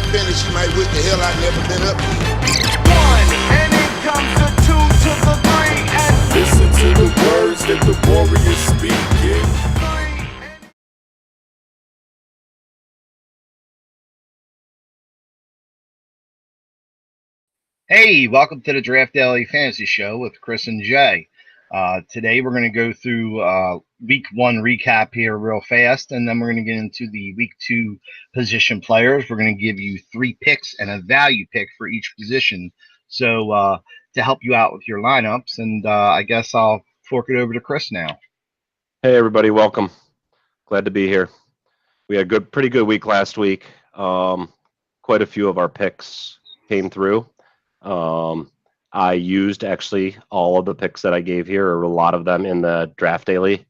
finish, he might wish the hell I'd never been up here. One, and in comes the two to the three, and Listen to the words that the warriors speaking. Hey, welcome to the DraftDaily Fantasy Show with Chris and Jay. Today we're going to go through Week 1 recap here real fast, and then we're going to get into the Week 2 position players. We're going to give you 3 picks and a value pick for each position, so to help you out with your lineups. And I guess I'll fork it over to Chris now. Hey, everybody. Welcome. Glad to be here. We had a pretty good week last week. Quite a few of our picks came through. I used actually all of the picks that I gave here, or a lot of them, in the DraftDaily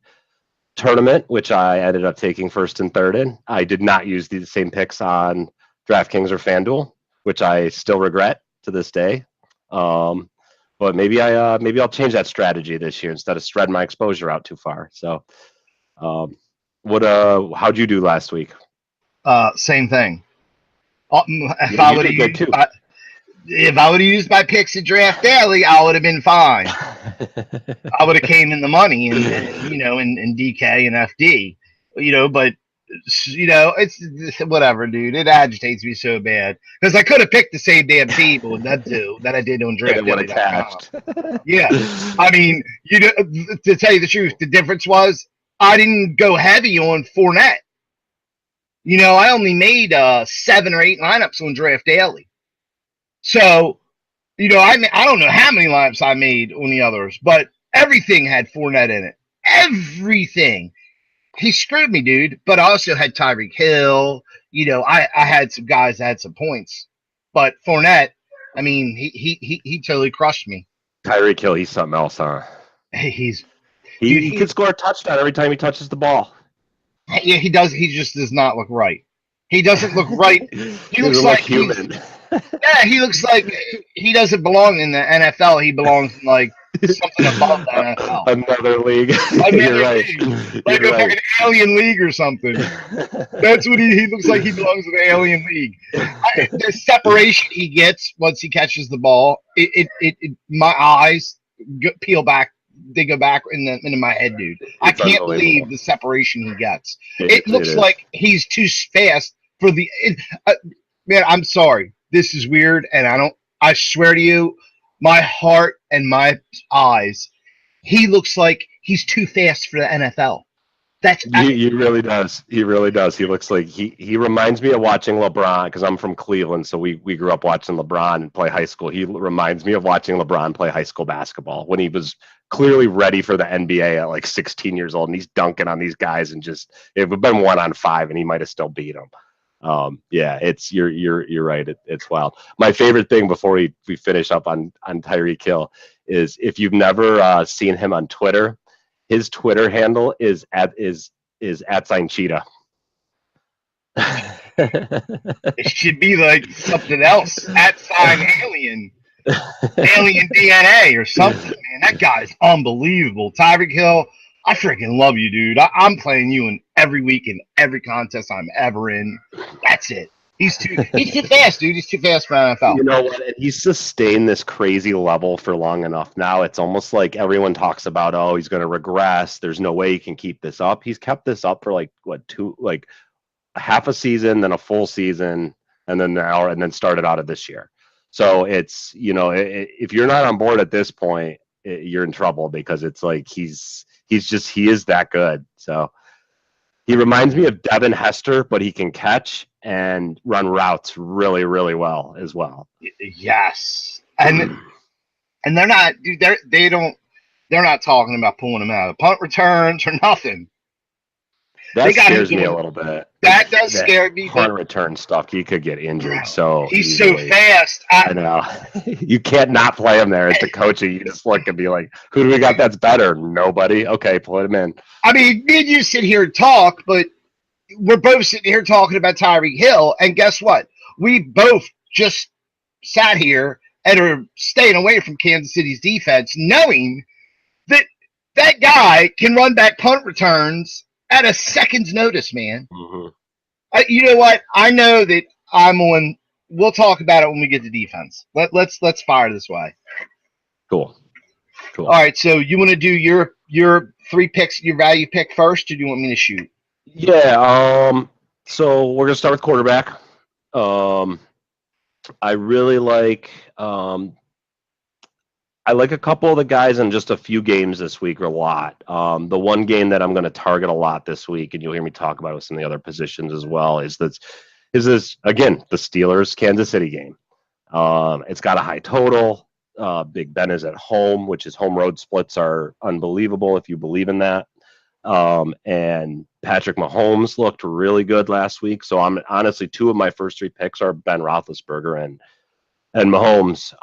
tournament, which I ended up taking first and third in. I did not use the same picks on DraftKings or FanDuel, which I still regret to this day. But maybe I'll change that strategy this year instead of spread my exposure out too far. So, how'd you do last week? Same thing. If I would have used my picks at Draft Daily, I would have been fine. I would have came in the money in DK and FD, but it's whatever, dude. It agitates me so bad because I could have picked the same damn people that I did on Draft Daily. Yeah, I mean, to tell you the truth, the difference was I didn't go heavy on Fournette. I only made 7 or 8 lineups on Draft Daily. So, I don't know how many lineups I made on the others, but everything had Fournette in it. Everything. He screwed me, dude. But I also had Tyreek Hill. I had some guys that had some points. But Fournette, I mean, he totally crushed me. Tyreek Hill, he's something else, huh? He could score a touchdown every time he touches the ball. Yeah, he does. He just does not look right. He doesn't look right. He looks like human. Yeah, he looks like he doesn't belong in the NFL. He belongs in like something above the NFL. Another league. You're right. Like an alien league or something. That's what he looks like. He belongs in the alien league. The separation he gets once he catches the ball, my eyes peel back. They go back into my head, dude. I can't believe the separation he gets. It looks like he's too fast for the. Man, I'm sorry. This is weird, and I swear to you, my heart and my eyes, he looks like he's too fast for the NFL. He really does. He really does. He looks like he reminds me of watching LeBron, because I'm from Cleveland, so we grew up watching LeBron play high school. He reminds me of watching LeBron play high school basketball when he was clearly ready for the NBA at like 16 years old, and he's dunking on these guys, and just it would have been 1-on-5, and he might have still beat them. Yeah, you're right. It's wild. My favorite thing before we finish up on Tyreek Hill is, if you've never seen him on Twitter, his Twitter handle is @cheetah. It should be like something else, @alien DNA or something. Man, that guy's unbelievable. Tyreek Hill, I freaking love you, dude. I'm playing you in every week in every contest I'm ever in. That's it. He's too fast, dude. He's too fast for NFL. You know what? And he's sustained this crazy level for long enough now. It's almost like everyone talks about, oh, he's going to regress. There's no way he can keep this up. He's kept this up for half a season, then a full season, and then started out of this year. So it's, if you're not on board at this point, you're in trouble, because it's like he is that good. So he reminds me of Devin Hester, but he can catch and run routes really, really well as well. Yes. And they're not, dude, they're not talking about pulling him out of punt returns or nothing. That scares me a little bit. That does scare me. Punt return stuff, he could get injured. So he's easily. So fast. I know. You can't not play him there as the coach. You just look and be like, who do we got that's better? Nobody. Okay, put him in. I mean, me and you sit here and talk, but we're both sitting here talking about Tyreek Hill, and guess what? We both just sat here and are staying away from Kansas City's defense, knowing that that guy can run back punt returns at a second's notice, man. Mm-hmm. You know what? I know that I'm on we'll talk about it when we get to defense. Let's fire this way. Cool. All right, so you want to do your 3 picks, your value pick first, or do you want me to shoot? Yeah. So we're gonna start with quarterback. I really like. I like a couple of the guys in just a few games this week, or a lot. The one game that I'm going to target a lot this week, and you'll hear me talk about it with some of the other positions as well, is this again, the Steelers Kansas City game. It's got a high total. Big Ben is at home, which his home road splits are unbelievable if you believe in that. And Patrick Mahomes looked really good last week. So I'm honestly, 2 of my first 3 picks are Ben Roethlisberger and Mahomes.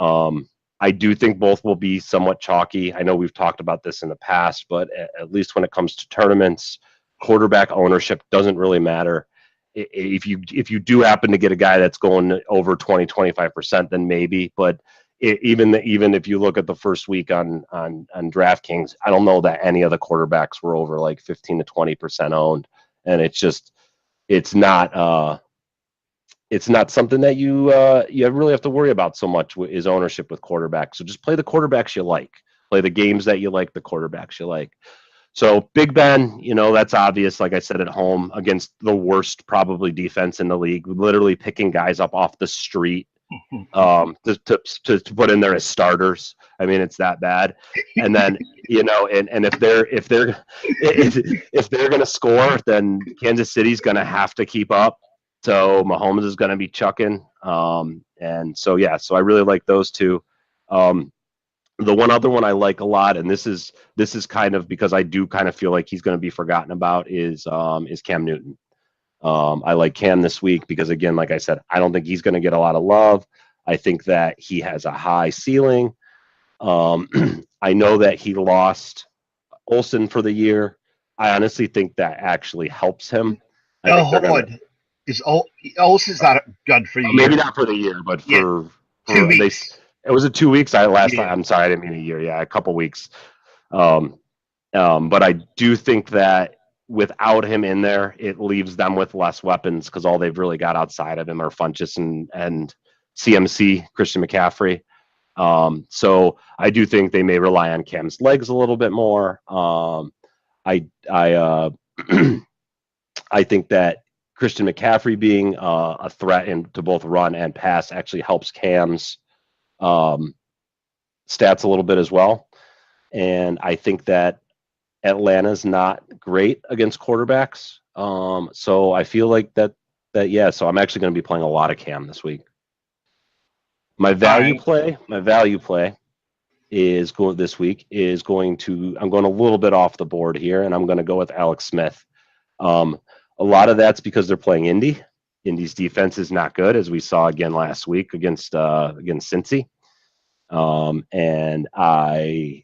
I do think both will be somewhat chalky. I know we've talked about this in the past, but at least when it comes to tournaments, quarterback ownership doesn't really matter. If you do happen to get a guy that's going over 20-25%, then maybe. But even if you look at the first week on DraftKings, I don't know that any of the quarterbacks were over like 15 to 20% owned, and it's not something that you really have to worry about so much is ownership with quarterbacks. So just play the quarterbacks you like. Play the games that you like, the quarterbacks you like. So Big Ben, that's obvious. Like I said, at home against the worst probably defense in the league, literally picking guys up off the street to put in there as starters. I mean, it's that bad. And then and if they're going to score, then Kansas City's going to have to keep up. So Mahomes is going to be chucking. And so, yeah, so I really like those 2. The one other one I like a lot, and this is kind of because I do kind of feel like he's going to be forgotten about, is Cam Newton. I like Cam this week because, again, like I said, I don't think he's going to get a lot of love. I think that he has a high ceiling. I know that he lost Olsen for the year. I honestly think that actually helps him. Is Olsen's not good for the year? Maybe not for the year, but for 2 weeks. It was 2 weeks. I'm sorry, I didn't mean a year. Yeah, a couple weeks. But I do think that without him in there, it leaves them with less weapons because all they've really got outside of him are Funchess and CMC, Christian McCaffrey. So I do think they may rely on Cam's legs a little bit more. I think that Christian McCaffrey being a threat to both run and pass actually helps Cam's stats a little bit as well. And I think that Atlanta's not great against quarterbacks. So I feel like that so I'm actually going to be playing a lot of Cam this week. My value play is going I'm going a little bit off the board here, and I'm going to go with Alex Smith. A lot of that's because they're playing Indy. Indy's defense is not good, as we saw again last week against Cincy. And I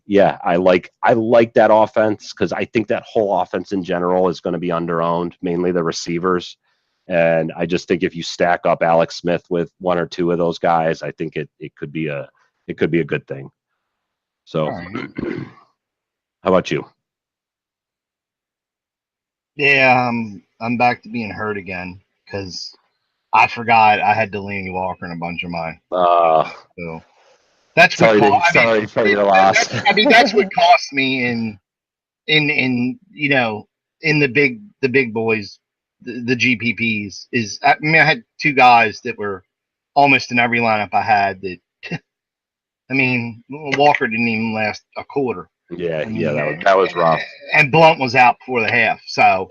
like that offense because I think that whole offense in general is going to be underowned, mainly the receivers. And I just think if you stack up Alex Smith with 1 or 2 of those guys, I think it could be a good thing. So, right. How about you? Yeah, I'm back to being hurt again because I forgot I had Delaney Walker in a bunch of mine. So that's what sorry for your loss. That's what cost me in the big boys, the GPPs is. I had 2 guys that were almost in every lineup I had. That Walker didn't even last a quarter. Yeah, that was rough. And Blunt was out before the half. So,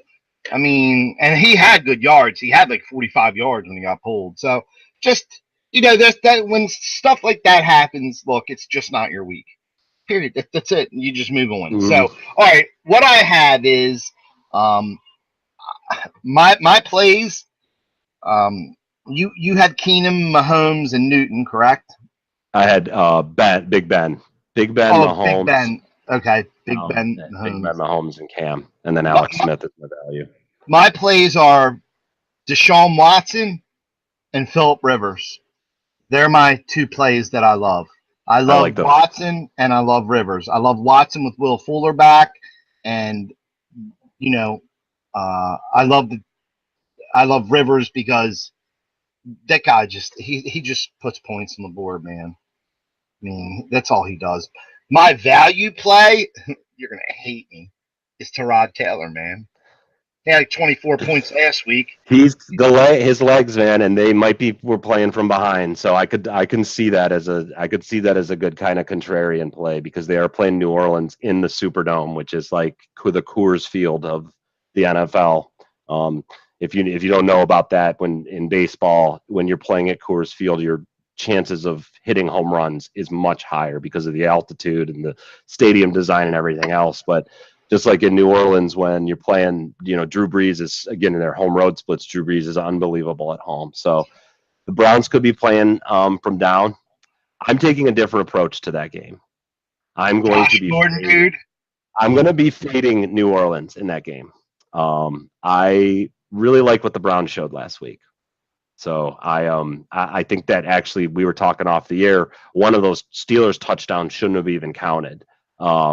and he had good yards. He had like 45 yards when he got pulled. So, just that when stuff like that happens, look, it's just not your week. Period. That's it. You just move on. Mm-hmm. So, all right, what I have is my plays. You had Keenum, Mahomes, and Newton, correct? I had Big Ben, Mahomes. Big Ben. Okay, Big Ben, Mahomes, and Cam, and then Alex Smith is my value. My plays are Deshaun Watson and Phillip Rivers. They're my 2 plays that I love. I love Watson and I love Rivers. I love Watson with Will Fuller back, and I love Rivers because that guy just he just puts points on the board, man. I mean, that's all he does. My value play, you're gonna hate me, is Tyrod Taylor, man. He had like 24 points last week. His legs, man, and they might be we're playing from behind. So I can see that as a good kind of contrarian play because they are playing New Orleans in the Superdome, which is like the Coors Field of the NFL. If you don't know about that, when in baseball, when you're playing at Coors Field, your chances of hitting home runs is much higher because of the altitude and the stadium design and everything else. But just like in New Orleans, when you're playing, Drew Brees is, again, in their home road splits, Drew Brees is unbelievable at home. So the Browns could be playing from down. I'm taking a different approach to that game. I'm going to be fading New Orleans in that game. I really like what the Browns showed last week. So I think that actually we were talking off the air. One of those Steelers touchdowns shouldn't have even counted.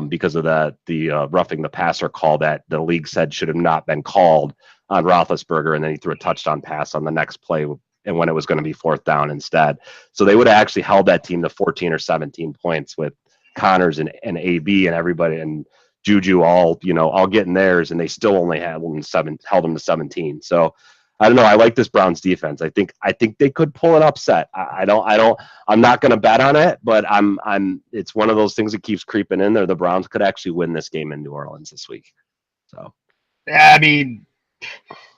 Because of the roughing the passer call that the league said should have not been called on Roethlisberger, and then he threw a touchdown pass on the next play, and when it was going to be fourth down instead. So they would have actually held that team to 14 or 17 points with Connors and AB and everybody and Juju all getting theirs, and they still only held them to 17. So I don't know. I like this Browns defense. I think they could pull an upset. I'm not going to bet on it, but it's one of those things that keeps creeping in there. The Browns could actually win this game in New Orleans this week. So, yeah, I mean,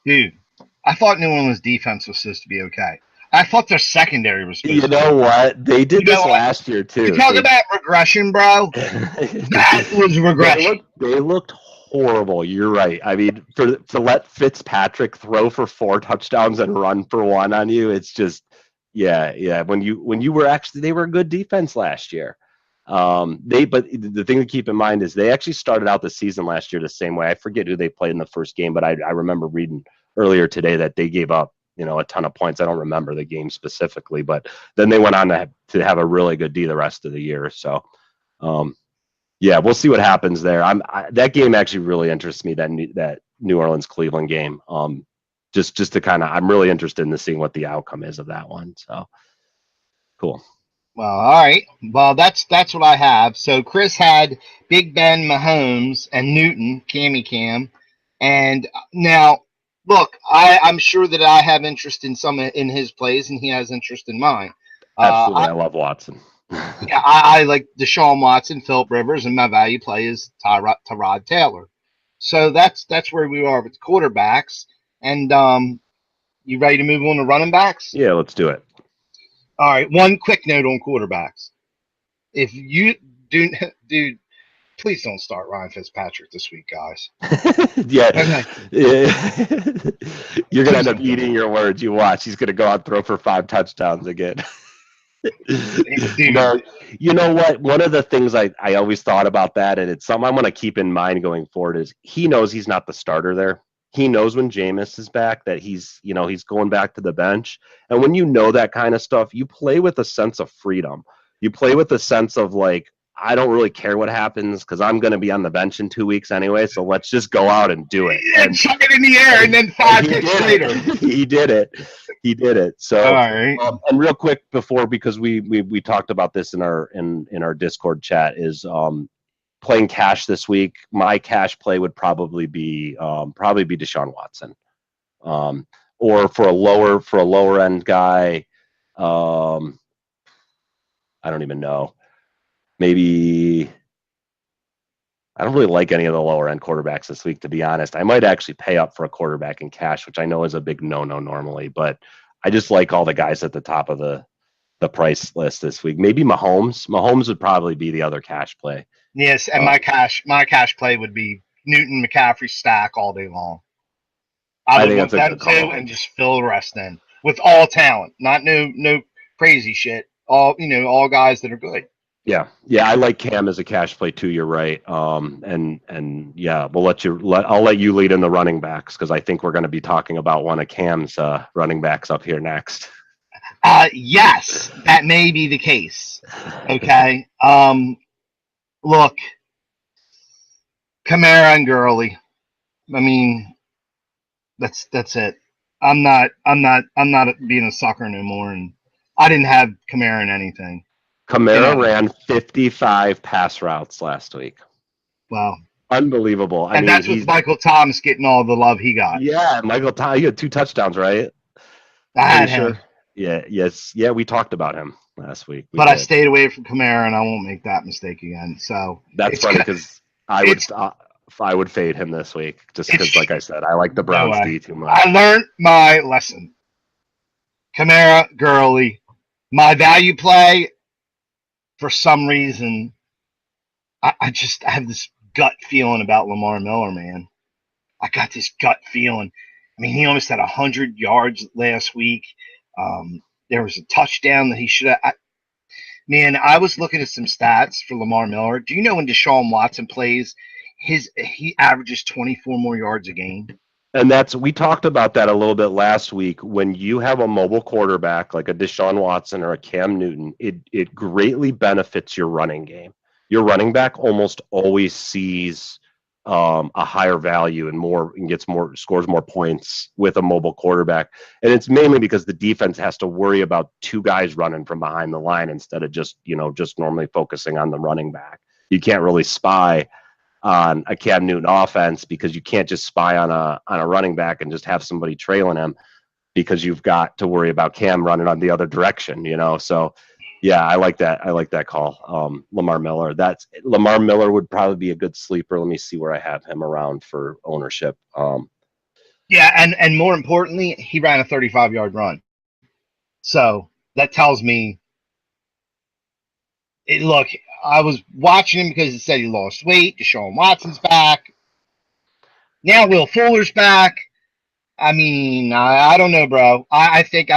dude, I thought New Orleans defense was supposed to be okay. I thought their secondary was supposed to be. You know what? They did this last year too. You talk about regression, bro. That was regression. They looked horrible. You're right. I mean, to let Fitzpatrick throw for 4 touchdowns and run for 1 on you, it's just yeah. When you were actually, they were a good defense last year. But the thing to keep in mind is they actually started out the season last year the same way. I forget who they played in the first game, but I remember reading earlier today that they gave up a ton of points. I don't remember the game specifically, but then they went on to have a really good D the rest of the year. So. Yeah, we'll see what happens there. That game actually really interests me. That New Orleans Cleveland game. Just to kind of, I'm really interested in seeing what the outcome is of that one. So, cool. Well, all right. Well, that's what I have. So Chris had Big Ben, Mahomes, and Newton, Cam, and now look, I'm sure that I have interest in some in his plays, and he has interest in mine. Absolutely, I love Watson. Yeah, I like Deshaun Watson, Phillip Rivers, and my value play is Tyrod Taylor. So that's where we are with the quarterbacks. And you ready to move on to running backs? Yeah, let's do it. All right. One quick note on quarterbacks. If you dude, please don't start Ryan Fitzpatrick this week, guys. Yeah. You're gonna end up eating your words. You watch. He's gonna go out and throw for 5 touchdowns again. No, you know what? One of the things I always thought about that, and it's something I'm going to keep in mind going forward, is he knows he's not the starter there. He knows when Jameis is back that he's going back to the bench. And when you know that kind of stuff, you play with a sense of freedom. You play with a sense of like, I don't really care what happens because I'm going to be on the bench in 2 weeks anyway. So let's just go out and do it. And chuck it in the air, and then 5 picks later. He did it. So, all right. And real quick because we talked about this in our Discord chat is playing cash this week. My cash play would probably be Deshaun Watson, or for a lower end guy. I don't even know. Maybe I don't really like any of the lower end quarterbacks this week, to be honest. I might actually pay up for a quarterback in cash, which I know is a big no-no normally, but I just like all the guys at the top of the price list this week. Maybe Mahomes. Mahomes would probably be the other cash play. Yes, and my cash play would be Newton, McCaffrey stack all day long. I would want that too, and just fill the rest in with all talent, not no crazy shit. All guys that are good. Yeah, I like Cam as a cash play too. You're right. And yeah, I'll let you lead in the running backs because I think we're going to be talking about one of Cam's running backs up here next. Yes, that may be the case. Okay. Look, Kamara and Gurley. I mean, that's it. I'm not being a sucker no more, and I didn't have Kamara in anything. Kamara ran 55 pass routes last week. Wow. Unbelievable. And that's with Michael Thomas getting all the love he got. Yeah, Michael Thomas, he had 2 touchdowns, right? I had him. Yeah, we talked about him last week. But I stayed away from Kamara, and I won't make that mistake again. So that's funny because I would fade him this week just because, like I said, I like the Browns D too much. I learned my lesson. Kamara, Gurley, my value play. For some reason, I have this gut feeling about Lamar Miller, man. I got this gut feeling. I mean, he almost had 100 yards last week. There was a touchdown that he should have. Man, I was looking at some stats for Lamar Miller. Do you know when Deshaun Watson plays, he averages 24 more yards a game? And we talked about that a little bit last week. When you have a mobile quarterback like a Deshaun Watson or a Cam Newton, it greatly benefits your running game. Your running back almost always sees a higher value and scores more points with a mobile quarterback. And it's mainly because the defense has to worry about 2 guys running from behind the line instead of just normally focusing on the running back. You can't really spy on a Cam Newton offense because you can't just spy on a running back and just have somebody trailing him because you've got to worry about Cam running on the other direction, So yeah, I like that call. Lamar Miller. Lamar Miller would probably be a good sleeper. Let me see where I have him around for ownership. Yeah, and more importantly, he ran a 35-yard run. So that tells me look, I was watching him because it said he lost weight. Deshaun Watson's back. Now Will Fuller's back. I mean, I don't know, bro. I think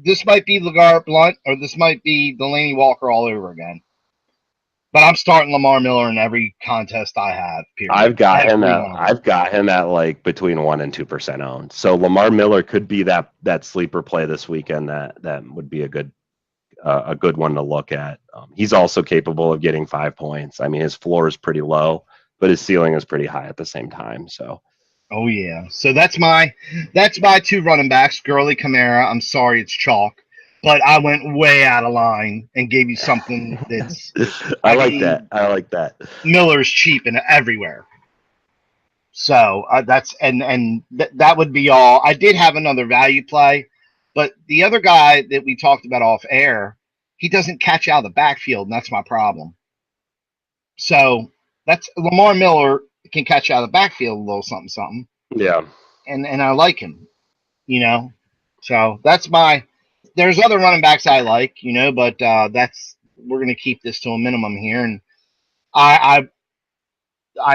this might be LeGarrette Blount or this might be Delaney Walker all over again. But I'm starting Lamar Miller in every contest I have. Period. I've got him at like between 1 and 2% owned. So Lamar Miller could be that sleeper play this weekend. That would be a good one to look at. He's also capable of getting 5 points. I mean, his floor is pretty low, but his ceiling is pretty high at the same time. So, oh yeah. So that's my 2 running backs, Gurley, Kamara. I'm sorry, it's chalk, but I went way out of line and gave you something that's. I like that. Miller's cheap and everywhere. So that would be all. I did have another value play. But the other guy that we talked about off air, he doesn't catch out of the backfield, and that's my problem. So that's Lamar Miller can catch out of the backfield a little something. Yeah. And I like him, So that's there's other running backs I like, but we're gonna keep this to a minimum here. And I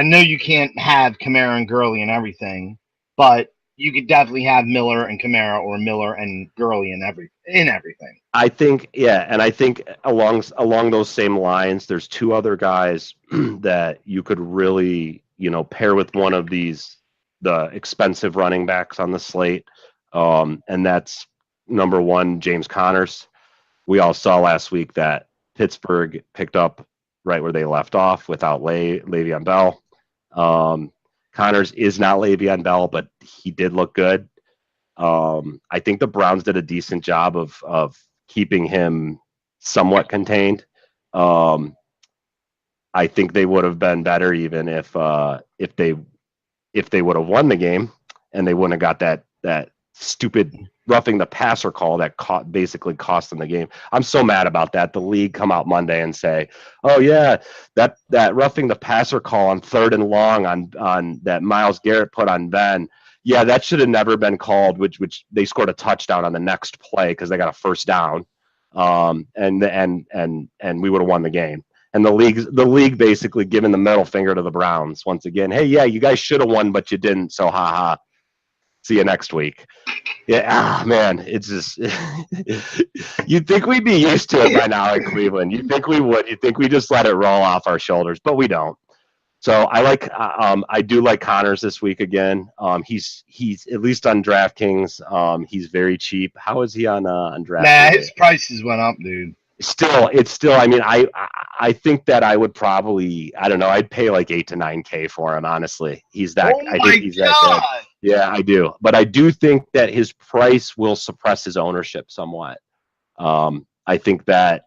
know you can't have Kamara and Gurley and everything, but you could definitely have Miller and Kamara or Miller and Gurley in everything. I think, yeah, and I think along those same lines, there's 2 other guys that you could really, pair with one of the expensive running backs on the slate, and that's number 1, James Connors. We all saw last week that Pittsburgh picked up right where they left off without Le'Veon Bell. Connors is not Le'Veon Bell, but he did look good. I think the Browns did a decent job of keeping him somewhat contained. I think they would have been better even if they would have won the game and they wouldn't have got that stupid roughing the passer call that basically cost them the game. I'm so mad about that. The league come out Monday and say, "Oh yeah, that roughing the passer call on 3rd and long on that Myles Garrett put on Ben. Yeah, that should have never been called." Which they scored a touchdown on the next play because they got a first down, and we would have won the game. And the league basically giving the middle finger to the Browns once again. Hey, yeah, you guys should have won, but you didn't. So haha. See you next week. Yeah, man, it's just you'd think we'd be used to it by now in Cleveland. You'd think we would. You'd think we just let it roll off our shoulders, but we don't. So I do like Connors this week again. He's at least on DraftKings. He's very cheap. How is he on DraftKings? Nah, his prices went up, dude. It's still. I mean, I think that I would probably, I don't know, I'd pay like $8 to $9K for him. Honestly, he's that. Oh I think he's that good. Yeah, I do. But I do think that his price will suppress his ownership somewhat. I think that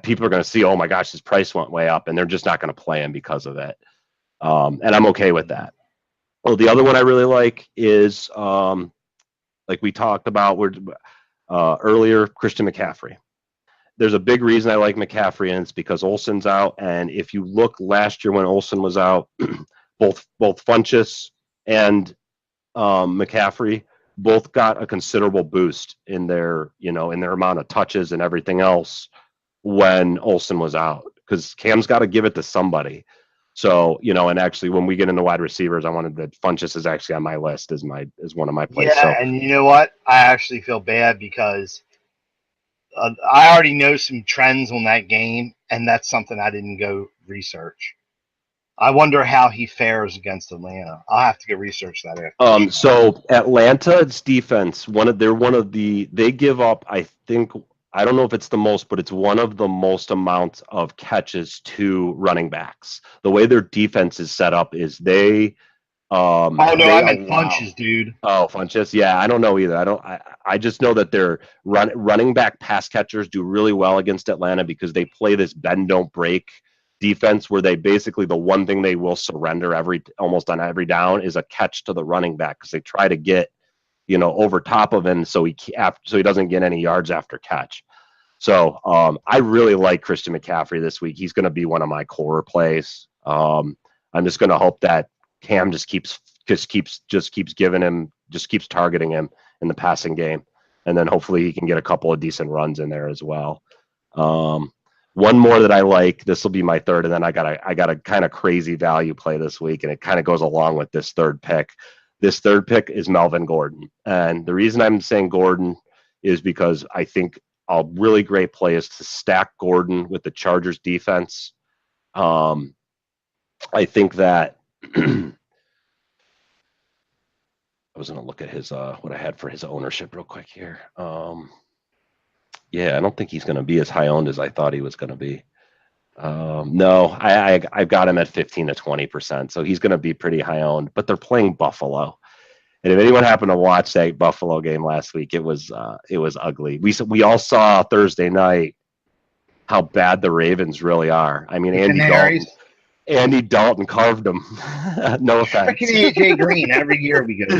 people are going to see, oh my gosh, his price went way up, and they're just not going to play him because of it. And I'm okay with that. Well, the other one I really like is, like we talked about earlier, Christian McCaffrey. There's a big reason I like McCaffrey, and it's because Olsen's out. And if you look last year when Olsen was out, both Funchess and McCaffrey both got a considerable boost in their amount of touches and everything else when Olsen was out, because Cam's got to give it to somebody. So, and actually when we get into wide receivers, I wanted that Funchess is actually on my list as one of my plays. Yeah, and you know what? I actually feel bad because I already know some trends on that game, and that's something I didn't go research. I wonder how he fares against Atlanta. I'll have to go research that after. So Atlanta's defense, they give up, I think, I don't know if it's the most, but it's one of the most amounts of catches to running backs. The way their defense is set up is they. I meant Funchess, dude. Oh, Funchess. Yeah, I don't know either. I just know that their running back pass catchers do really well against Atlanta because they play this bend don't break defense where they basically, the one thing they will surrender almost on every down is a catch to the running back, because they try to get over top of him so he doesn't get any yards after catch. So I really like Christian McCaffrey this week. He's going to be one of my core plays. I'm just going to hope that Cam just keeps targeting him in the passing game, and then hopefully he can get a couple of decent runs in there as well. One more that I like, this will be my third, and then I got a kind of crazy value play this week, and it kind of goes along with this third pick. This third pick is Melvin Gordon. And the reason I'm saying Gordon is because I think a really great play is to stack Gordon with the Chargers defense. I think that I was going to look at his what I had for his ownership real quick here. Yeah, I don't think he's going to be as high owned as I thought he was going to be. No, I've got him at 15 to 20%, so he's going to be pretty high owned. But they're playing Buffalo, and if anyone happened to watch that Buffalo game last week, it was ugly. We all saw Thursday night how bad the Ravens really are. I mean, Andy Dalton carved them. No offense. Freaking AJ Green. Every year we go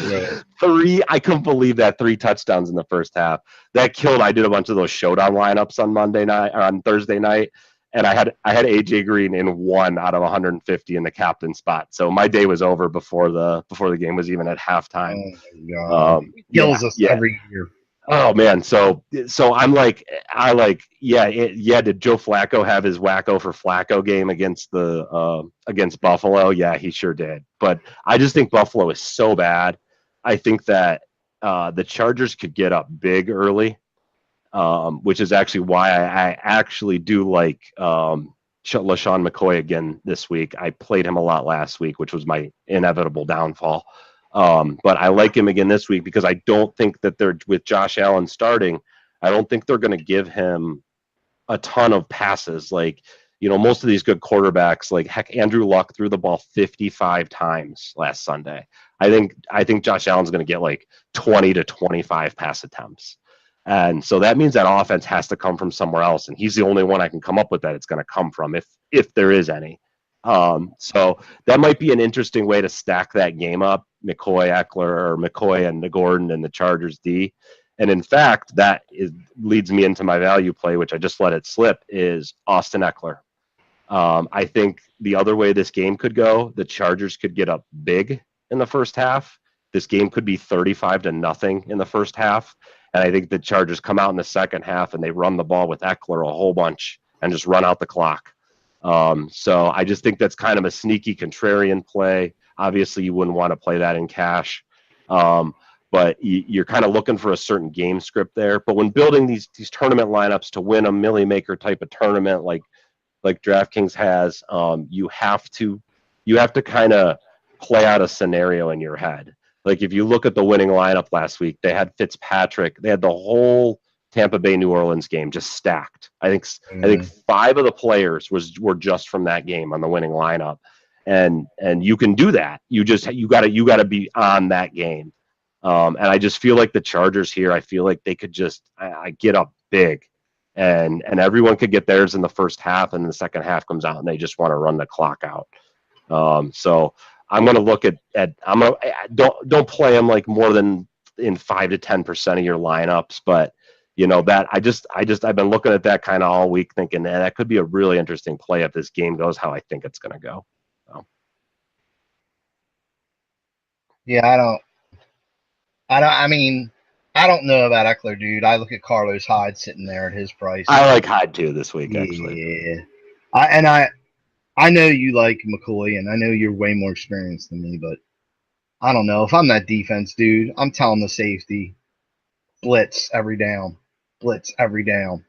through. I couldn't believe that 3 touchdowns in the first half. That killed. I did a bunch of those showdown lineups on Thursday night. And I had AJ Green in 1 out of 150 in the captain spot. So my day was over before the game was even at halftime. Oh, kills us every year. Oh man, so I'm like, did Joe Flacco have his wacko for Flacco game against Buffalo? Yeah, he sure did. But I just think Buffalo is so bad. I think that the Chargers could get up big early. Which is actually why I actually do like LaShawn McCoy again this week. I played him a lot last week, which was my inevitable downfall. But I like him again this week because I don't think that they're, with Josh Allen starting, I don't think they're going to give him a ton of passes. Like, most of these good quarterbacks, like heck, Andrew Luck threw the ball 55 times last Sunday. I think Josh Allen's going to get like 20 to 25 pass attempts. And so that means that offense has to come from somewhere else. And he's the only one I can come up with that it's going to come from, if there is any. So that might be an interesting way to stack that game up, McCoy and Gordon and the Chargers D. And in fact, leads me into my value play, which I just let it slip, is Austin Eckler. I think the other way this game could go, the Chargers could get up big in the first half. This game could be 35-0 in the first half. And I think the Chargers come out in the second half and they run the ball with Eckler a whole bunch and just run out the clock. So I just think that's kind of a sneaky contrarian play. Obviously, you wouldn't want to play that in cash. But you're kind of looking for a certain game script there. But when building these tournament lineups to win a Millie Maker type of tournament like DraftKings has, you have to kind of play out a scenario in your head. Like if you look at the winning lineup last week, they had Fitzpatrick. They had the whole Tampa Bay New Orleans game just stacked. I think 5 of the players were just from that game on the winning lineup, and you can do that. You gotta be on that game. And I just feel like the Chargers here, I feel like they could just I get up big, and everyone could get theirs in the first half, and the second half comes out and they just want to run the clock out. So I'm going to look at don't play them like more than in 5 to 10% of your lineups, but that I've been looking at that kind of all week thinking that could be a really interesting play if this game goes how I think it's going to go. So. Yeah, I don't know about Eckler, dude. I look at Carlos Hyde sitting there at his price. I like Hyde too this week, actually. Yeah. I know you like McCoy, and I know you're way more experienced than me, but I don't know. If I'm that defense, dude, I'm telling the safety, blitz every down. Blitz every down.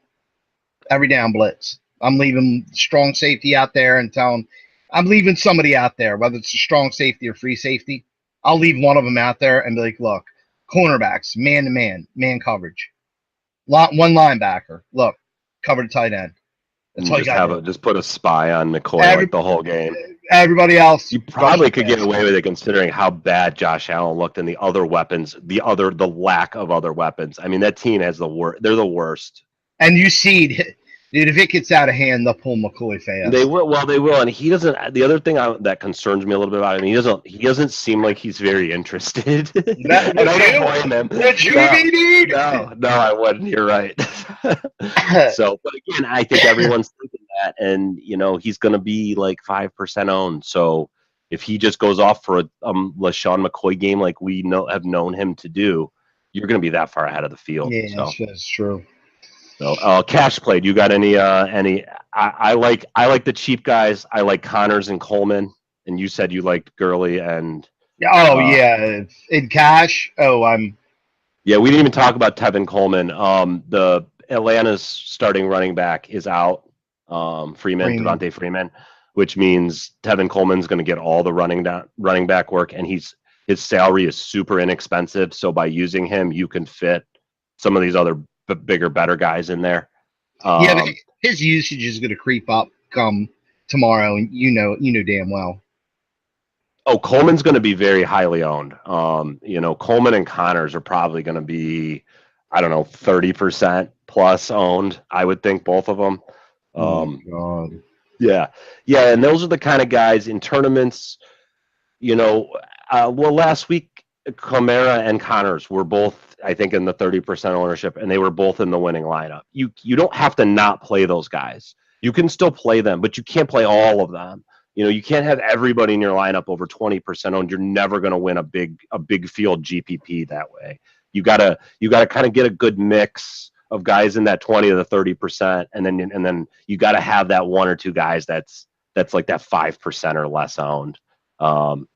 Every down blitz. I'm leaving strong safety out there and I'm leaving somebody out there, whether it's a strong safety or free safety. I'll leave one of them out there and be like, look, cornerbacks, man-to-man, man coverage. One linebacker, look, cover the tight end. That's all you got. Just put a spy on McCoy the whole game. Everybody else, you probably could get away with it considering how bad Josh Allen looked and the other weapons, the lack of other weapons. I mean, that team has the worst. They're the worst. And you see, dude, if it gets out of hand, they'll pull McCoy fast. They will. Well, they will. And he doesn't. The other thing that concerns me a little bit about him, he doesn't seem like he's very interested. And I don't blame him. No, I wouldn't. You're right. So, but again, I think everyone's thinking that, and he's going to be like 5% owned. So if he just goes off for a LaShawn McCoy game like we have known him to do, you're going to be that far ahead of the field. Yeah, so. That's true. So, cash played. You got any? I like the cheap guys. I like Connors and Coleman. And you said you liked Gurley and. Yeah, in cash. Yeah, we didn't even talk about Tevin Coleman. The Atlanta's starting running back is out. Devontae Freeman, which means Tevin Coleman's going to get all the running back work, and his salary is super inexpensive. So by using him, you can fit some of these other bigger, better guys in there. But his usage is going to creep up come tomorrow, and you know damn well. Oh, Coleman's going to be very highly owned. Coleman and Connors are probably going to be, 30% plus owned. I would think both of them. Oh God. Yeah, and those are the kind of guys in tournaments. Last week, Kamara and Connors were both, I think, in the 30% ownership, and they were both in the winning lineup. You don't have to not play those guys. You can still play them, but you can't play all of them. You can't have everybody in your lineup over 20% owned. You're never going to win a big field GPP that way. You gotta kind of get a good mix of guys in that 20 to the 30%, and then you got to have that one or two guys that's like that 5% or less owned.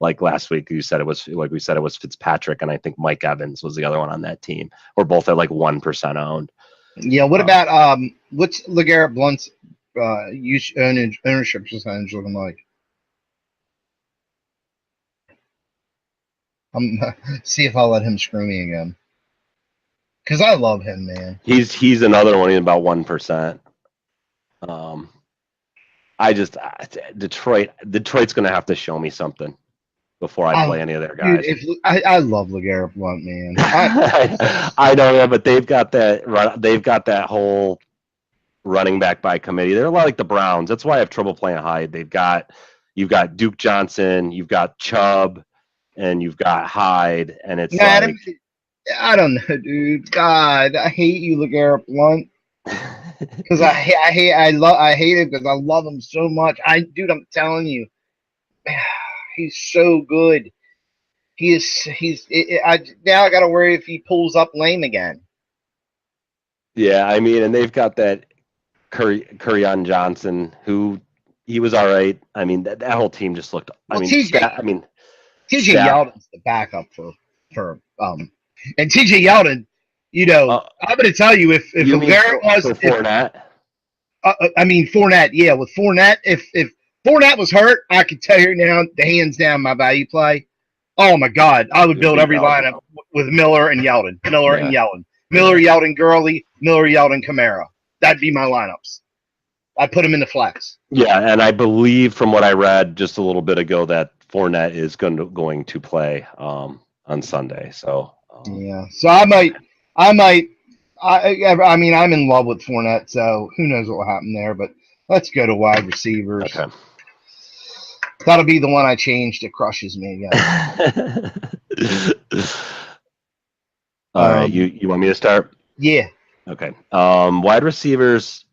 Like last week, we said it was Fitzpatrick, and I think Mike Evans was the other one on that team. We're both at like 1% owned. Yeah. What about what's LeGarrette Blount's ownership percentage looking like? See if I'll let him screw me again. Because I love him, man. He's another one. He's about 1%. Detroit's going to have to show me something before I play any of their guys. Dude, I love LeGarrette Blount, man. I know, but they've got that whole running back by committee. They're a lot like the Browns. That's why I have trouble playing Hyde. You've got Duke Johnson, you've got Chubb, and you've got Hyde, and it's I don't know, dude. God, I hate you, LeGarrette Blount. Because I hate it because I love him so much. I'm telling you, he's so good. Now I gotta worry if he pulls up lame again. Yeah, and they've got that Kerryon Johnson, who he was all right. That whole team just looked. TJ Yeldon's the backup for and TJ Yeldon. I'm going to tell you if LeGarrette was Fournette. Fournette, yeah, with Fournette, if Fournette was hurt, I could tell you now, hands down, my value play. Oh my God, I would build every lineup with Miller and Yeldon, Miller, Yeldon, Gurley, Miller, Yeldon, Kamara. That'd be my lineups. I'd put him in the flex. Yeah, and I believe from what I read just a little bit ago that Fournette is going to play on Sunday. So Yeah. So I mean, I'm in love with Fournette, so who knows what will happen there. But let's go to wide receivers. okay. That'll be the one I changed. It crushes me again. All right, you want me to start? Yeah. Okay. Wide receivers.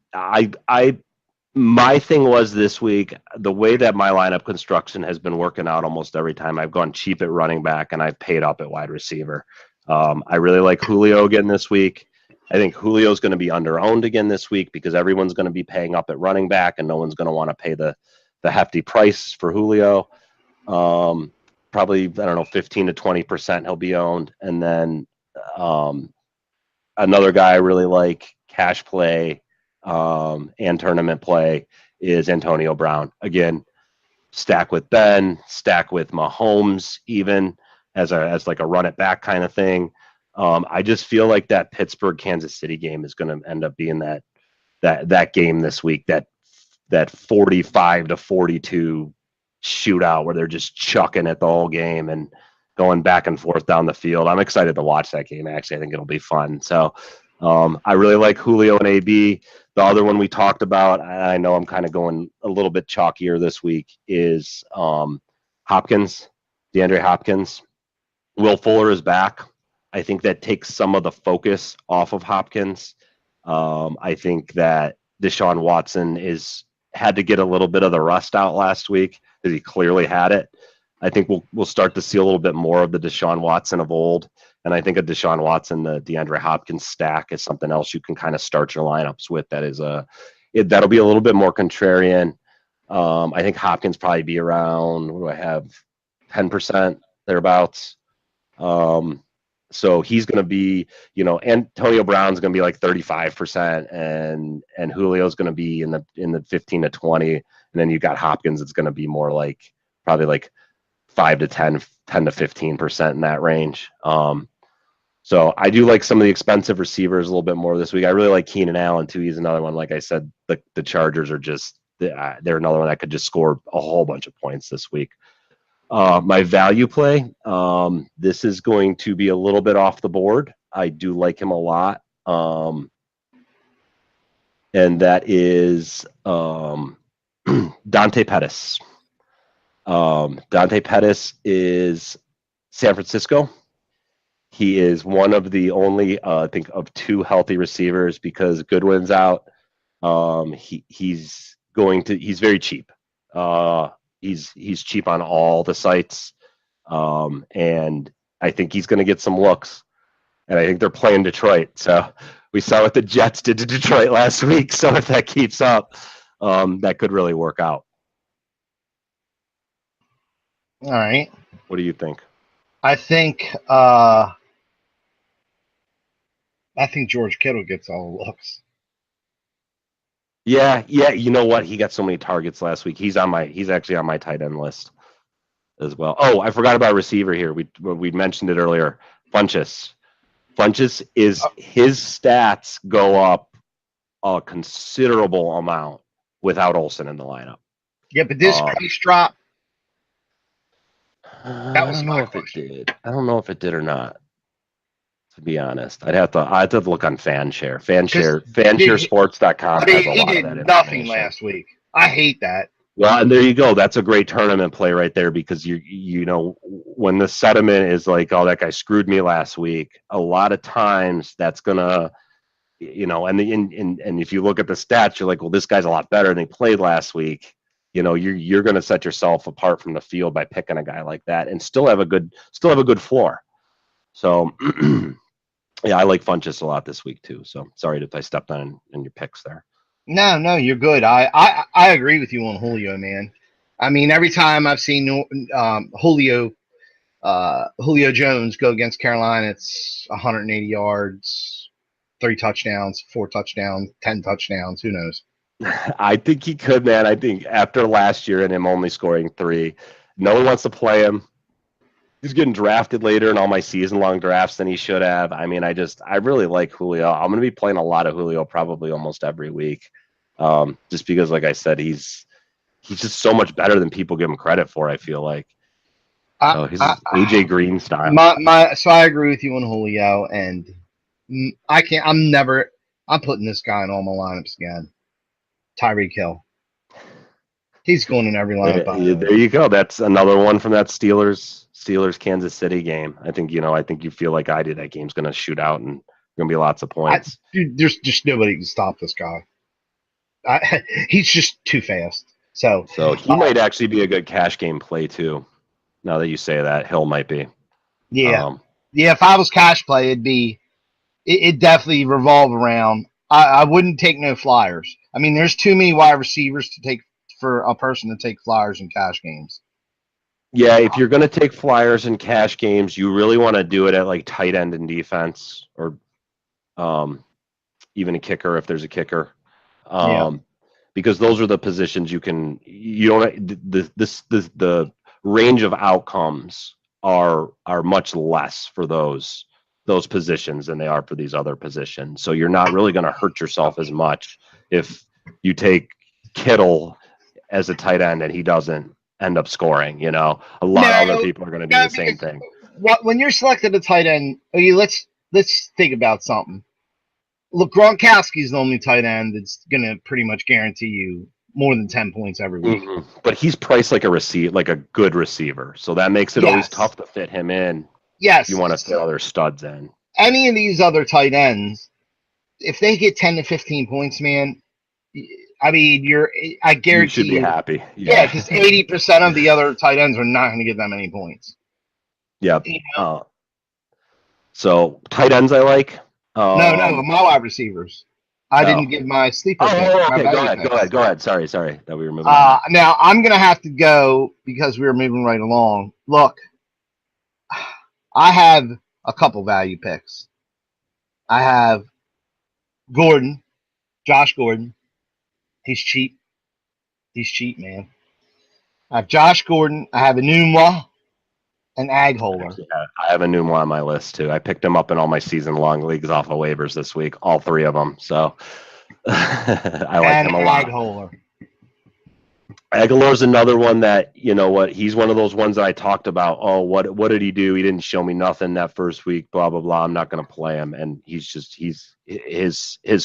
My thing was this week, the way that my lineup construction has been working out almost every time I've gone cheap at running back and I've paid up at wide receiver. I really like Julio again this week. I think Julio's going to be under-owned again this week because everyone's going to be paying up at running back and no one's going to want to pay the hefty price for Julio. Probably, I don't know, 15 to 20% he'll be owned. And then another guy I really like, cash play, and tournament play is Antonio Brown. Again, stack with Ben, stack with Mahomes, even as like a run it back kind of thing. I just feel like that Pittsburgh Kansas City game is going to end up being that game this week, that 45 to 42 shootout where they're just chucking it the whole game and going back and forth down the field. I'm excited to watch that game. Actually, I think it'll be fun. So I really like Julio and AB. The other one we talked about, I know I'm kind of going a little bit chalkier this week, is Hopkins, DeAndre Hopkins. Will Fuller is back. I think that takes some of the focus off of Hopkins. I think that Deshaun Watson had to get a little bit of the rust out last week because he clearly had it. I think we'll start to see a little bit more of the Deshaun Watson of old. And I think a Deshaun Watson, the DeAndre Hopkins stack is something else you can kind of start your lineups with. That'll be a little bit more contrarian. I think Hopkins probably be around, what do I have, 10% thereabouts. So he's going to be, Antonio Brown's going to be like 35%, and Julio's going to be in the 15 to 20, and then you got Hopkins. It's going to be more like probably like 5 to 10 to 15% in that range. So I do like some of the expensive receivers a little bit more this week. I really like Keenan Allen too. He's another one. Like I said, the Chargers are just they're another one that could just score a whole bunch of points this week. My value play, this is going to be a little bit off the board. I do like him a lot. And that is Dante Pettis. Dante Pettis is San Francisco. He is one of the only, I think, of two healthy receivers because Goodwin's out. He's very cheap. He's cheap on all the sites, and I think he's going to get some looks. And I think they're playing Detroit, so we saw what the Jets did to Detroit last week. So if that keeps up, that could really work out. All right. What do you think? I think George Kittle gets all the looks. Yeah. You know what? He got so many targets last week. He's actually on my tight end list as well. Oh, I forgot about receiver here. We mentioned it earlier. Funchess is his stats go up a considerable amount without Olsen in the lineup. Yeah, but this price drop. That was my question. I don't know if it did or not. To be honest, I'd have to look on FanShare. FanshareSports.com has a lot of that. Nothing last week. I hate that. Well, and there you go. That's a great tournament play right there because you know when the sentiment is like, oh, that guy screwed me last week. A lot of times that's gonna, and if you look at the stats, you're like, well, this guy's a lot better than he played last week. You're gonna set yourself apart from the field by picking a guy like that and still have a good floor. So. Yeah, I like Funchess a lot this week too. So sorry if I stepped on in your picks there. No, you're good. I agree with you on Julio, man. I mean, every time I've seen Julio Jones go against Carolina, it's 180 yards, 3 touchdowns, 4 touchdowns, 10 touchdowns. Who knows? I think he could, man. I think after last year and him only scoring 3, no one wants to play him. He's getting drafted later in all my season-long drafts than he should have. I mean, I really like Julio. I'm going to be playing a lot of Julio probably almost every week. Just because, like I said, he's just so much better than people give him credit for. I feel like. So he's AJ Green style. So I agree with you on Julio, and I'm putting this guy in all my lineups again. Tyreek Hill. He's going in every lineup. There you go. That's another one from that Steelers Kansas City game. I think you feel like I do. That game's going to shoot out and going to be lots of points. There's just nobody can stop this guy. He's just too fast. So he might actually be a good cash game play too. Now that you say that, Hill might be. Yeah. If I was cash play, it definitely revolve around. I wouldn't take no flyers. I mean, there's too many wide receivers to take for a person to take flyers in cash games. Yeah, if you're going to take flyers in cash games, you really want to do it at like tight end and defense, or even a kicker if there's a kicker. Because those are the positions the range of outcomes are much less for those positions than they are for these other positions. So you're not really going to hurt yourself as much if you take Kittle as a tight end and he doesn't end up scoring. A lot of other people are going to do the same thing. When you're selected a tight end, let's think about something. Look, Gronkowski's the only tight end that's going to pretty much guarantee you more than 10 points every week. Mm-hmm. But he's priced like a good receiver. So that makes it always tough to fit him in. Yes. You want to fit other studs in. Any of these other tight ends, if they get 10 to 15 points, man, I mean, I guarantee you should be happy. Yeah, because 80% of the other tight ends are not going to get that many points. Yep. So tight ends I like. No, my wide receivers. I didn't give my sleeper. Okay. Go ahead. Sorry that we were moving on. Now I'm gonna have to go because we were moving right along. Look, I have a couple value picks. I have Josh Gordon. He's cheap. Man. I have Josh Gordon. I have Enunwa and Agholder. I have Enunwa on my list too. I picked him up in all my season-long leagues off of waivers this week, all three of them. So I like him a lot. Aguilar's another one that, he's one of those ones that I talked about. Oh, what did he do? He didn't show me nothing that first week, blah, blah, blah. I'm not going to play him. And his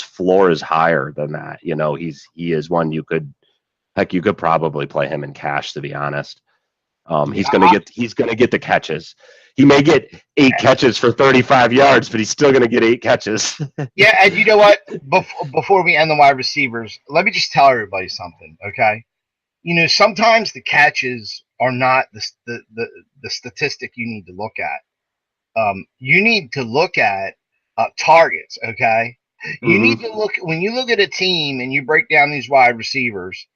floor is higher than that. He is one you could probably play him in cash, to be honest. He's going to get the catches. He may get 8 catches for 35 yards, but he's still going to get 8 catches. Yeah. And you know what? Before we end the wide receivers, let me just tell everybody something. Okay. Sometimes the catches are not the statistic you need to look at. You need to look at targets. Okay. You need to when you look at a team and you break down these wide receivers,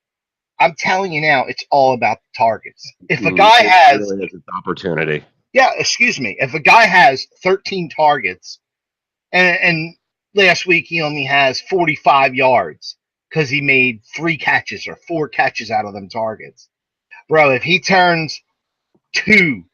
I'm telling you now, it's all about the targets. If a guy has an opportunity. Yeah, excuse me. If a guy has 13 targets and last week he only has 45 yards, because he made 3 catches or 4 catches out of them targets. Bro, if he turns 2,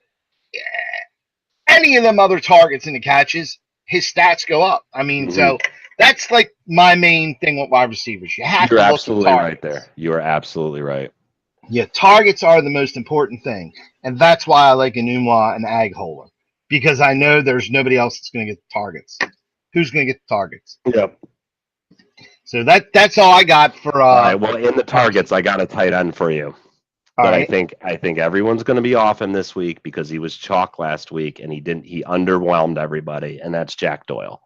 any of them other targets into catches, his stats go up. I mean, so that's like my main thing with wide receivers. You're absolutely right there. You are absolutely right. Yeah, targets are the most important thing. And that's why I like Enunwa and Agholder. Because I know there's nobody else that's going to get the targets. Who's going to get the targets? Yep. So that's all I got for. All right. Well, in the targets, I got a tight end for you. But I think everyone's going to be off him this week because he was chalk last week and he underwhelmed everybody, and that's Jack Doyle.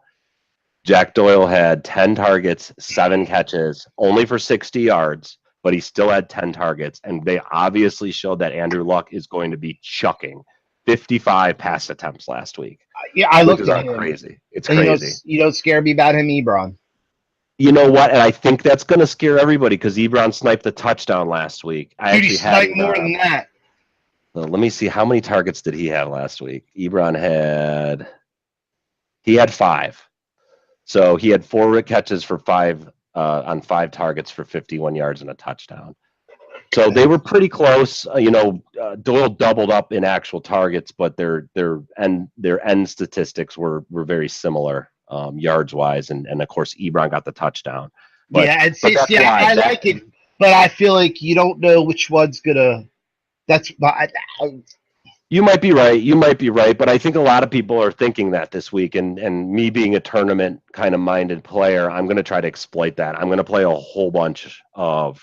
Jack Doyle had 10 targets, 7 catches, only for 60 yards, but he still had 10 targets, and they obviously showed that Andrew Luck is going to be chucking 55 pass attempts last week. Yeah, I looked at him. Crazy. It's crazy. You don't scare me about him, Ebron. You know what? And I think that's going to scare everybody because Ebron sniped the touchdown last week. Dude, he sniped more than that. Let me see. How many targets did he have last week? Ebron had 5. So he had 4 catches for 5 on 5 targets for 51 yards and a touchdown. So they were pretty close. Doyle doubled up in actual targets, but their end statistics were very similar yards wise, and of course Ebron got the touchdown. But, yeah, and but that's why I like it, but I feel like you don't know which one's gonna. That's You might be right. You might be right. But I think a lot of people are thinking that this week. And me being a tournament kind of minded player, I'm going to try to exploit that. I'm going to play a whole bunch of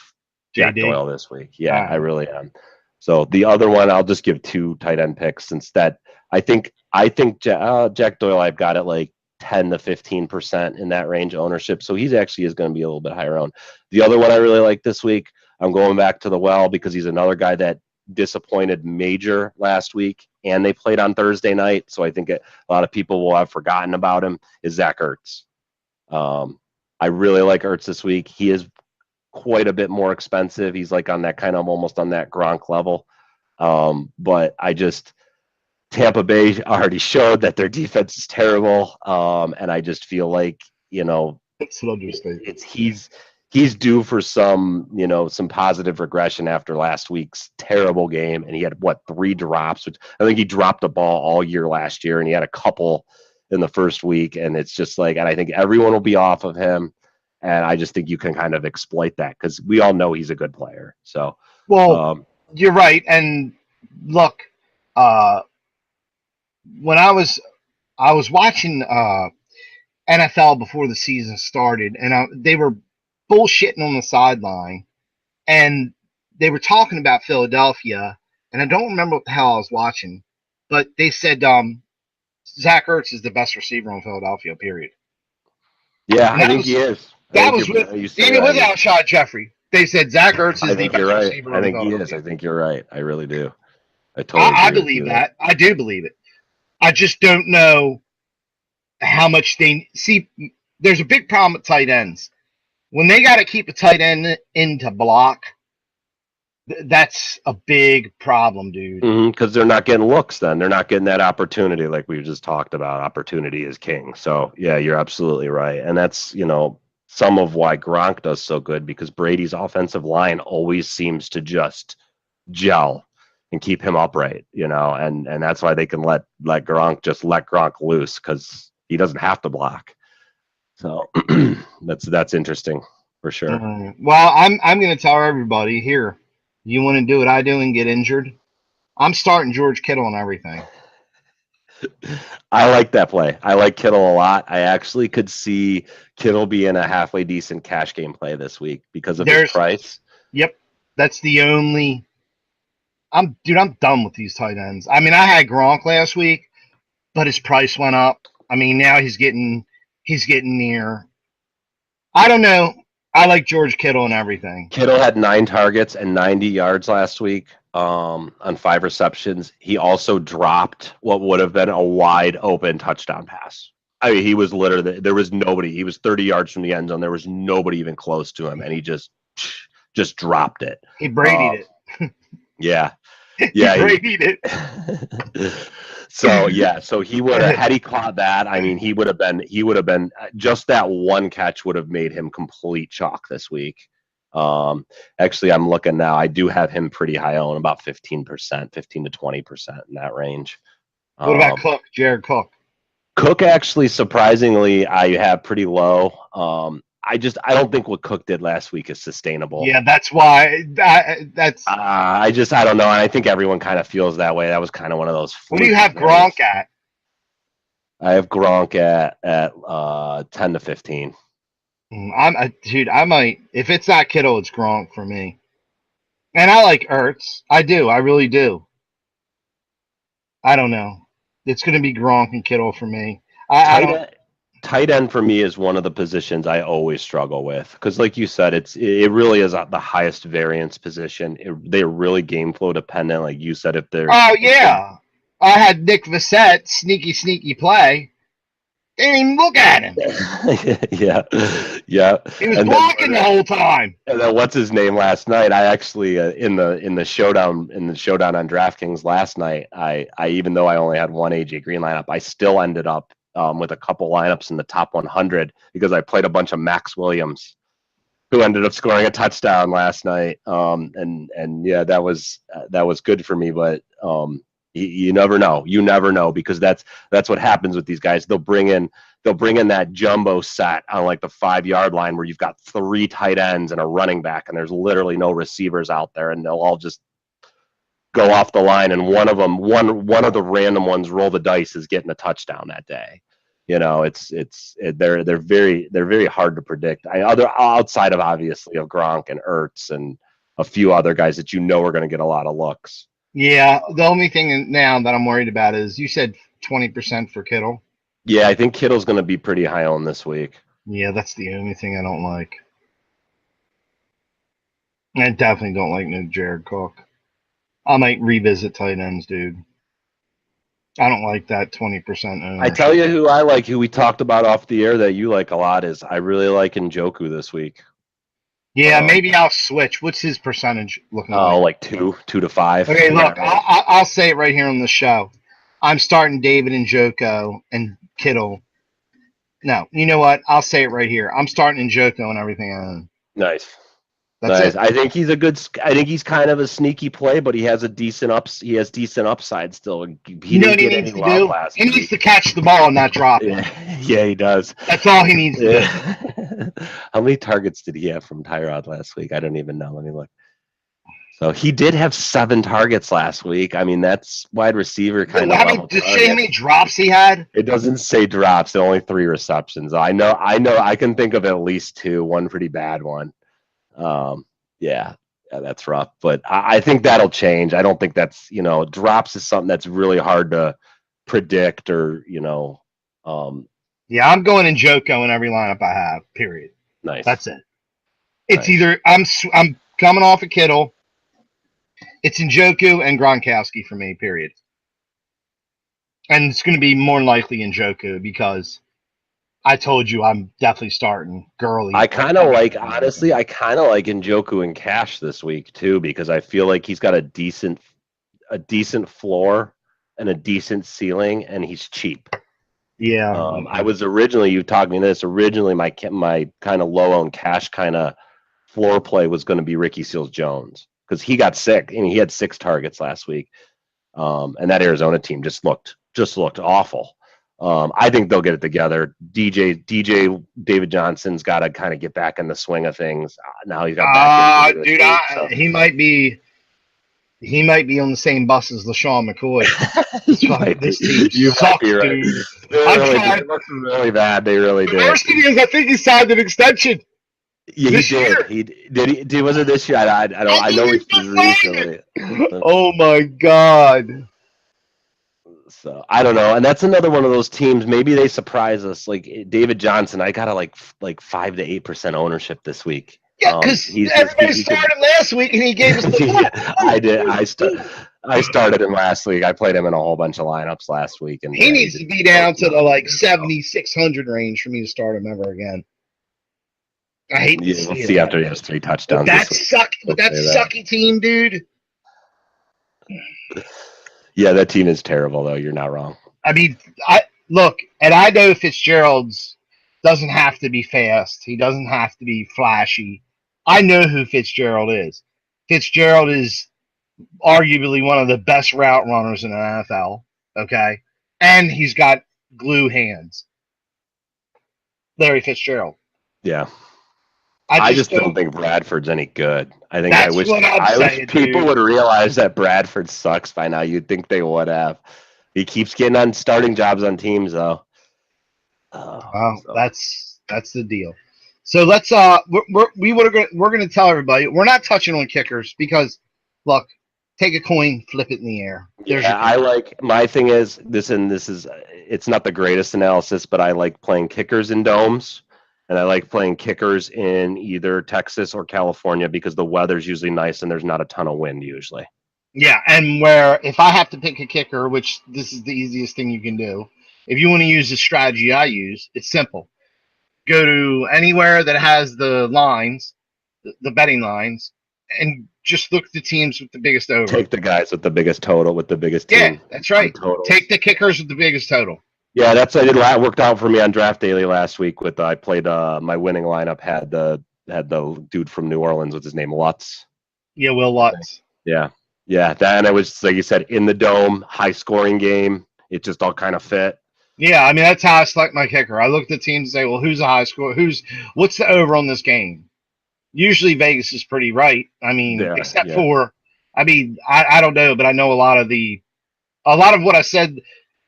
Jack JD. Doyle this week. Yeah, I really am. So the other one, I'll just give 2 tight end picks since that. I think Jack Doyle, I've got it like 10 to 15% in that range of ownership. So he's actually is going to be a little bit higher owned. The other one I really like this week, I'm going back to the well because he's another guy that disappointed major last week, and they played on Thursday night, so I think a lot of people will have forgotten about him, is Zach Ertz. I really like Ertz this week. He is quite a bit more expensive. He's like on that kind of almost on that Gronk level. But Tampa Bay already showed that their defense is terrible. And I just feel like, it's an understatement. He's due for some positive regression after last week's terrible game. And he had 3 drops, which I think he dropped a ball all year last year, and he had a couple in the first week. And it's just like, and I think everyone will be off of him. And I just think you can kind of exploit that because we all know he's a good player. So, you're right. And look, when I was watching NFL before the season started, and they were bullshitting on the sideline, and they were talking about Philadelphia, and I don't remember what the hell I was watching, but they said Zach Ertz is the best receiver on Philadelphia, period. Yeah, I think he is. That was even without Shot Jeffrey. They said Zach Ertz is the best receiver on Philadelphia. I think he is. I think you're right. I really do. I believe that. I do believe it. I just don't know how much they see. There's a big problem with tight ends. When they got to keep a tight end in to block, that's a big problem, dude. Because they're not getting looks then. They're not getting that opportunity like we just talked about. Opportunity is king. So, yeah, you're absolutely right. And that's, some of why Gronk does so good, because Brady's offensive line always seems to just gel and keep him upright, and that's why they can let Gronk loose, because he doesn't have to block. So that's interesting for sure. Well, I'm going to tell everybody here. You want to do what I do and get injured? I'm starting George Kittle and everything. I like that play. I like Kittle a lot. I actually could see Kittle being a halfway decent cash game play this week because of his price. Yep, that's the only. I'm done with these tight ends. I mean, I had Gronk last week, but his price went up. I mean, now he's getting near. I don't know. I like George Kittle and everything. Kittle had 9 targets and 90 yards last week on 5 receptions. He also dropped what would have been a wide open touchdown pass. I mean, he was literally, there was nobody. He was 30 yards from the end zone. There was nobody even close to him, and he just dropped it. He Brady'd it. Yeah. Yeah, he Brady'd it. So he would have, had he caught that, I mean, he would have been just that one catch would have made him complete chalk this week. Actually, I'm looking now. I do have him pretty high on, about 15%, 15 to 20% in that range. What about Cook, Jared Cook? Cook, actually, surprisingly, I have pretty low. I don't think what Cook did last week is sustainable. Yeah, that's why. I don't know. And I think everyone kind of feels that way. That was kind of one of those. What do you have Gronk at? I have Gronk at 10 to 15. I might, if it's not Kittle, it's Gronk for me. And I like Ertz. I do. I really do. I don't know. It's going to be Gronk and Kittle for me. Tight end for me is one of the positions I always struggle with, because like you said, it really is the highest variance position. They're really game flow dependent, like you said. If they're I had Nick Vissett, sneaky play. They didn't even look at him. yeah. He was blocking the whole time. And then what's his name last night? I actually in the showdown on DraftKings last night, I even though I only had one AJ Green lineup, I still ended up with a couple lineups in the top 100 because I played a bunch of Max Williams, who ended up scoring a touchdown last night. And yeah, that was good for me. But you never know. You never know, because that's what happens with these guys. They'll bring in they'll bring in that jumbo set on like the 5-yard line where you've got 3 tight ends and a running back, and there's literally no receivers out there, and they'll all just go off the line, and one of the random ones roll the dice is getting a touchdown that day. They're very hard to predict. Outside of obviously of Gronk and Ertz and a few other guys that are going to get a lot of looks. Yeah, the only thing now that I'm worried about is you said 20% for Kittle. Yeah, I think Kittle's going to be pretty high on this week. Yeah, that's the only thing I don't like. I definitely don't like no Jared Cook. I might revisit tight ends, dude. I don't like that 20% ownership. I tell you who I like, who we talked about off the air that you like a lot, is I really like Njoku this week. Yeah, maybe I'll switch. What's his percentage looking like? Oh, like 2 to 5. Okay, look, I'll say it right here on the show. I'm starting David Njoku and Kittle. No, you know what? I'll say it right here. I'm starting Njoku and everything I own. Nice. That's it. I think he's kind of a sneaky play, but he has decent upside still. You know what he needs to do? He needs to catch the ball and not drop it. Yeah, he does. That's all he needs to do. How many targets did he have from Tyrod last week? I don't even know. Let me look. So he did have 7 targets last week. I mean, that's wide receiver kind of. Did it say how many drops he had? It doesn't say drops. Only 3 receptions. I know. I can think of at least 2. One pretty bad one. Yeah, that's rough, but I think that'll change. I don't think that's, drops is something that's really hard to predict or, Yeah, I'm going Njoku in every lineup I have, period. Nice. That's it. It's either I'm coming off of Kittle. It's Njoku and Gronkowski for me, period. And it's going to be more likely Njoku because I told you I'm definitely starting Gurley. I kind of like Njoku and Cash this week too, because I feel like he's got a decent floor and a decent ceiling, and he's cheap. Yeah. I was originally my kind of low on Cash kind of floor play was going to be Ricky Seals-Jones because he got sick. I mean, he had 6 targets last week, and that Arizona team just looked awful. I think they'll get it together. DJ David Johnson's got to kind of get back in the swing of things. Now he's got dude, he might be on the same bus as LaShawn McCoy. This team sucks, right. dude. It looks really bad. They really did. The worst thing is, I think he signed an extension. Yeah, this he did. Year. He did. Was it this year? I know it's recently. Oh my God. So I don't know, and that's another one of those teams. Maybe they surprise us. Like David Johnson, I got a like 5 to 8% ownership this week. Yeah, because everybody started last week, and he gave us the. Yeah, I did. I started him last week. I played him in a whole bunch of lineups last week, and he needs to be down to the like 7,600 range for me to start him ever again. I hate. Yeah, we'll see after he has 3 touchdowns. That sucky team, dude. Yeah, that team is terrible, though. You're not wrong. I mean, I know Fitzgerald's doesn't have to be fast. He doesn't have to be flashy. I know who Fitzgerald is. Fitzgerald is arguably one of the best route runners in the NFL, okay? And he's got glue hands. Larry Fitzgerald. Yeah. I just don't think Bradford's any good. I wish people would realize that Bradford sucks by now. You'd think they would have. He keeps getting on starting jobs on teams, though. That's the deal. So let's we're going to tell everybody we're not touching on kickers because look, take a coin, flip it in the air. My thing is this is it's not the greatest analysis, but I like playing kickers in domes. And I like playing kickers in either Texas or California because the weather's usually nice and there's not a ton of wind usually. Yeah, and where if I have to pick a kicker, which this is the easiest thing you can do, if you want to use the strategy I use, it's simple. Go to anywhere that has the lines, the betting lines, and just look at the teams with the biggest over. Take the guys with the biggest total, with the biggest team. Yeah, that's right. Take the kickers with the biggest total. Yeah, that's what I did. Worked out for me on DraftDaily last week. I played my winning lineup had the dude from New Orleans. What's his name? Lutz. Yeah, Will Lutz. Yeah. That, and it was like you said in the dome, high scoring game. It just all kind of fit. Yeah, I mean that's how I select my kicker. I look at the teams and say, well, who's the high score? What's the over on this game? Usually Vegas is pretty right. I mean, Yeah, except yeah. for, I don't know, but I know a lot of what I said.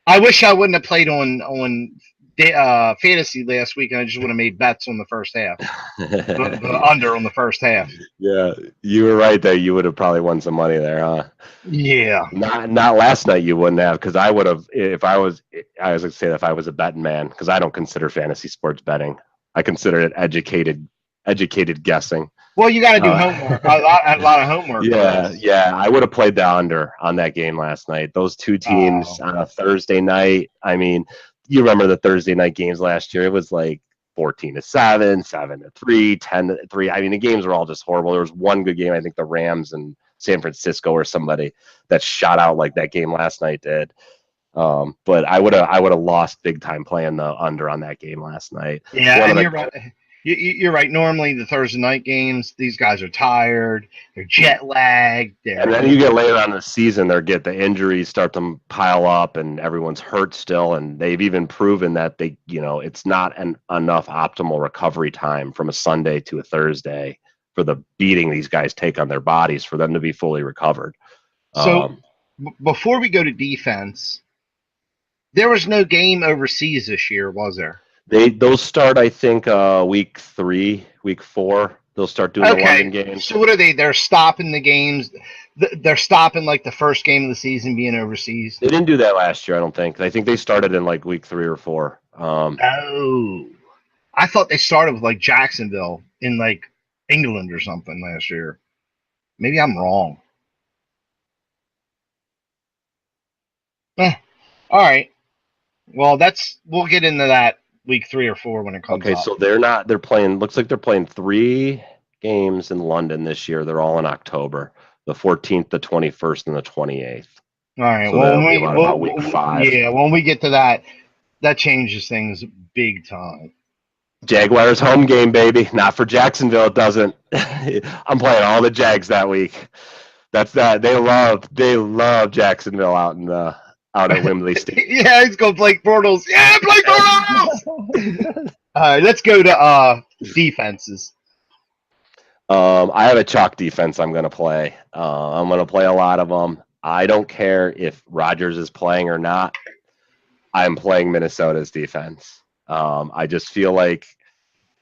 I wish I wouldn't have played on fantasy last week, and I just would have made bets on the first half, the under on the first half. Yeah, you were right there. You would have probably won some money there, huh? Yeah. Not last night. You wouldn't have, because I would have if I was. I was going to say that if I was a betting man, because I don't consider fantasy sports betting. I consider it educated guessing. Well, you got to do homework. A lot of homework. Yeah. I would have played the under on that game last night. Those two teams on a Thursday night. I mean, you remember the Thursday night games last year? It was like 14-7, 7-3, 10-3. I mean, the games were all just horrible. There was one good game. I think the Rams and San Francisco or somebody that shot out like that game last night did. But I would have lost big time playing the under on that game last night. Yeah, and you're right. You're right. Normally, the Thursday night games, these guys are tired. They're jet lagged. And then you get later on in the season, the injuries start to pile up, and everyone's hurt still. And they've even proven that it's not enough optimal recovery time from a Sunday to a Thursday for the beating these guys take on their bodies for them to be fully recovered. So before we go to defense, there was no game overseas this year, was there? Those start, I think, week 3, week 4. They'll start doing the London games. So what are they? They're stopping the games. They're stopping like the first game of the season being overseas. They didn't do that last year, I don't think. I think they started in like week 3 or 4. I thought they started with like Jacksonville in like England or something last year. Maybe I'm wrong. All right. Well, we'll get into that week 3 or 4 when it comes up. So they're playing, looks like they're playing 3 games in London this year. They're all in October, the 14th, the 21st, and the 28th. All right. So well, about week 5. Yeah, when we get to that changes things big time. Jaguars home game, baby. Not for Jacksonville, it doesn't. I'm playing all the Jags that week. That's that. They love Jacksonville out at Wembley Stadium. Yeah, he's going Blake Bortles. Yeah, Blake Bortles! All right, let's go to defenses. I have a chalk defense I'm going to play. I'm going to play a lot of them. I don't care if Rodgers is playing or not. I'm playing Minnesota's defense. I just feel like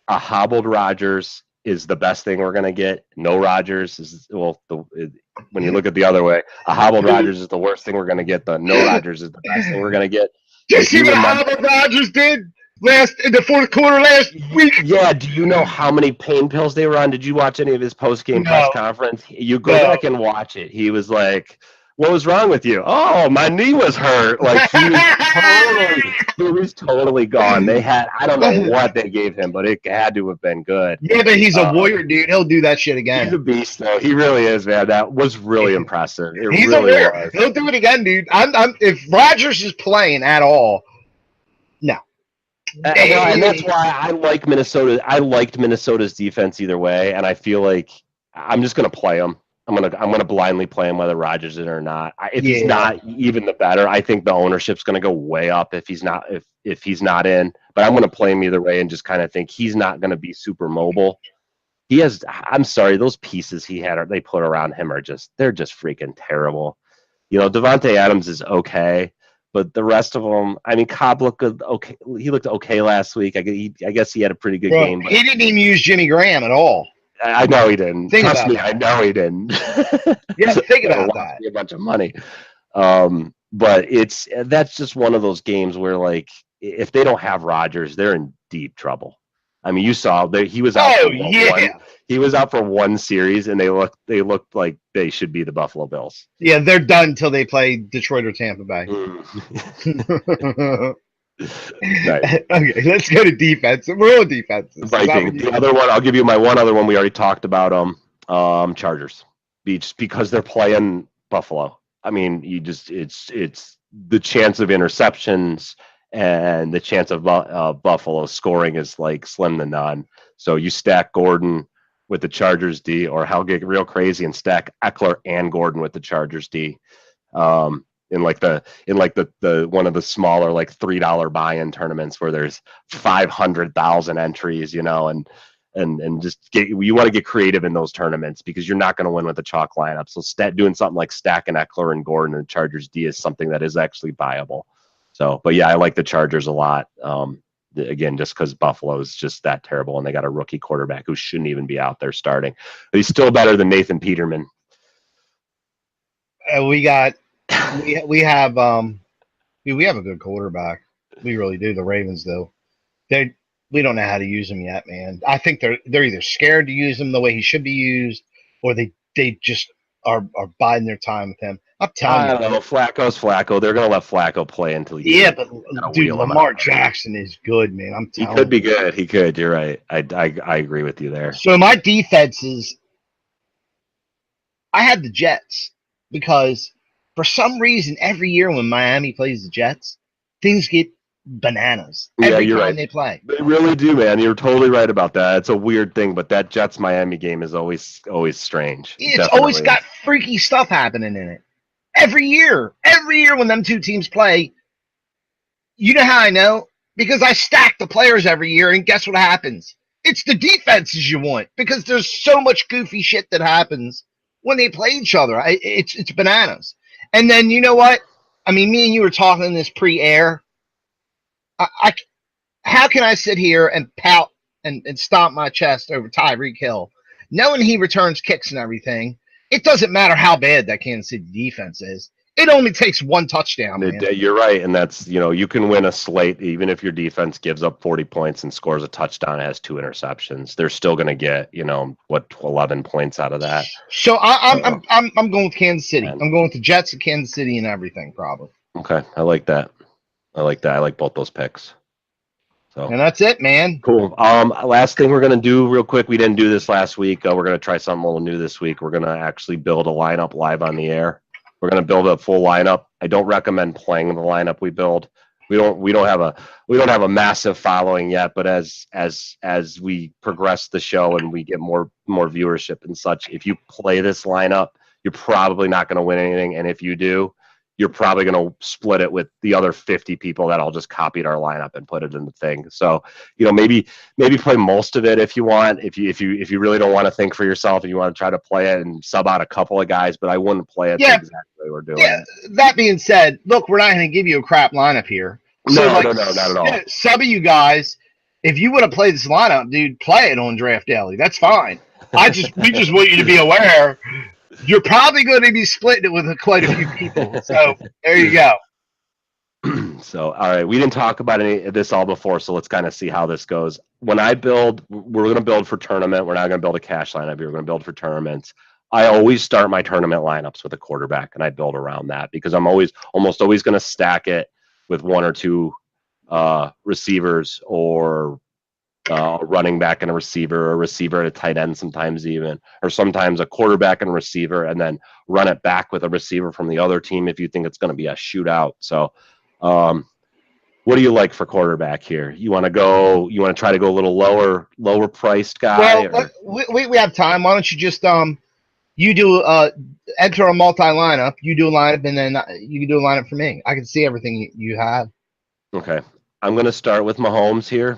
a hobbled Rodgers is the best thing we're going to get. No Rodgers is, when you look at the other way, a hobbled Rodgers is the worst thing we're going to get. The no Rodgers is the best thing we're going to get. Did you see what hobbled Rodgers did in the fourth quarter last week? Yeah, do you know how many pain pills they were on? Did you watch any of his post-game press conference? You go back and watch it. He was like, what was wrong with you? Oh, my knee was hurt. Like he was totally gone. They had, I don't know what they gave him, but it had to have been good. Yeah, but he's a warrior, dude. He'll do that shit again. He's a beast, though. He really is, man. That was really impressive. He's a warrior. He'll do it again, dude. If Rodgers is playing at all, no. And that's why I like Minnesota. I liked Minnesota's defense either way, and I feel like I'm just going to play them. I'm gonna blindly play him whether Rodgers is in or not. If he's not, even the better. I think the ownership's gonna go way up if he's not in. But I'm gonna play him either way and just kind of think he's not gonna be super mobile. I'm sorry, those pieces they put around him they're just freaking terrible. Devontae Adams is okay, but the rest of them, I mean, Cobb looked good. Okay, he looked okay last week. I guess he had a pretty good game. But he didn't even use Jimmy Graham at all. I know he didn't. Trust me, I know he didn't. Yeah, think about that. A bunch of money. But that's just one of those games where, like, if they don't have Rodgers, they're in deep trouble. I mean, you saw he was out. He was out for one series, and they looked like they should be the Buffalo Bills. Yeah, they're done until they play Detroit or Tampa Bay. Nice. Okay, let's go to defense. We're on defenses. The other one, I'll give you my one other one. We already talked about Chargers, because they're playing Buffalo. I mean, it's the chance of interceptions and the chance of Buffalo scoring is like slim to none. So you stack Gordon with the Chargers D, or hell, get real crazy and stack Eckler and Gordon with the Chargers D. in the one of the smaller like $3 buy-in tournaments where there's 500,000 entries, and just you want to get creative in those tournaments because you're not going to win with the chalk lineup. So doing something like stacking Eckler and Gordon and Chargers D is something that is actually viable. So, but yeah, I like the Chargers a lot. Again, just because Buffalo is just that terrible and they got a rookie quarterback who shouldn't even be out there starting. But he's still better than Nathan Peterman. We have a good quarterback. We really do. The Ravens, though, we don't know how to use him yet, man. I think they're either scared to use him the way he should be used, or they just are biding their time with him. I'm telling you. I don't know. Flacco's Flacco. They're going to let Flacco play until he. Yeah, but dude, Lamar Jackson is good, man. I'm telling you. He could be good. He could. You're right. I agree with you there. So my defense is, I had the Jets because for some reason every year when Miami plays the Jets, things get bananas every time they play. They really do, man. You're totally right about that. It's a weird thing, but that Jets Miami game is always strange. It's always got freaky stuff happening in it. Every year when them two teams play, you know how I know? Because I stack the players every year, and guess what happens? It's the defenses you want because there's so much goofy shit that happens when they play each other. It's bananas. And then you know what? I mean, me and you were talking this pre-air. How can I sit here and pout and stomp my chest over Tyreek Hill, knowing he returns kicks and everything? It doesn't matter how bad that Kansas City defense is. It only takes one touchdown, man. You're right, and that's, you can win a slate even if your defense gives up 40 points and scores a touchdown and has 2 interceptions. They're still going to get, 11 points out of that. So I'm going with Kansas City. I'm going with the Jets and Kansas City and everything, probably. Okay, I like that. I like both those picks. So, and that's it, man. Cool. Last thing we're going to do real quick. We didn't do this last week. We're going to try something a little new this week. We're going to actually build a lineup live on the air. We're going to build a full lineup. I don't recommend playing the lineup we build. We don't have a massive following yet, but as we progress the show and we get more viewership and such, if you play this lineup, you're probably not going to win anything, and if you do, you're probably going to split it with the other 50 people that all just copied our lineup and put it in the thing. So, maybe play most of it if you want. If you really don't want to think for yourself and you want to try to play it and sub out a couple of guys, but I wouldn't play it exactly the way we're doing. Yeah. That being said, look, we're not going to give you a crap lineup here. So no, not at all. Some of you guys, if you want to play this lineup, dude, play it on Draft Daily. That's fine. We just want you to be aware. You're probably going to be splitting it with quite a few people. So there you go. So, all right. We didn't talk about any of this all before, so let's kind of see how this goes. When I build, we're going to build for tournament. We're not going to build a cash lineup here. We're going to build for tournaments. I always start my tournament lineups with a quarterback, and I build around that because I'm almost always going to stack it with 1 or 2 receivers or a running back and a receiver and a tight end sometimes even, or sometimes a quarterback and a receiver, and then run it back with a receiver from the other team if you think it's going to be a shootout. So what do you like for quarterback here? You want to try to go a little lower priced guy? Well, we have time. Why don't you just you do enter a multi lineup, you do a lineup, and then you can do a lineup for me. I can see everything you have. Okay. I'm going to start with Mahomes here.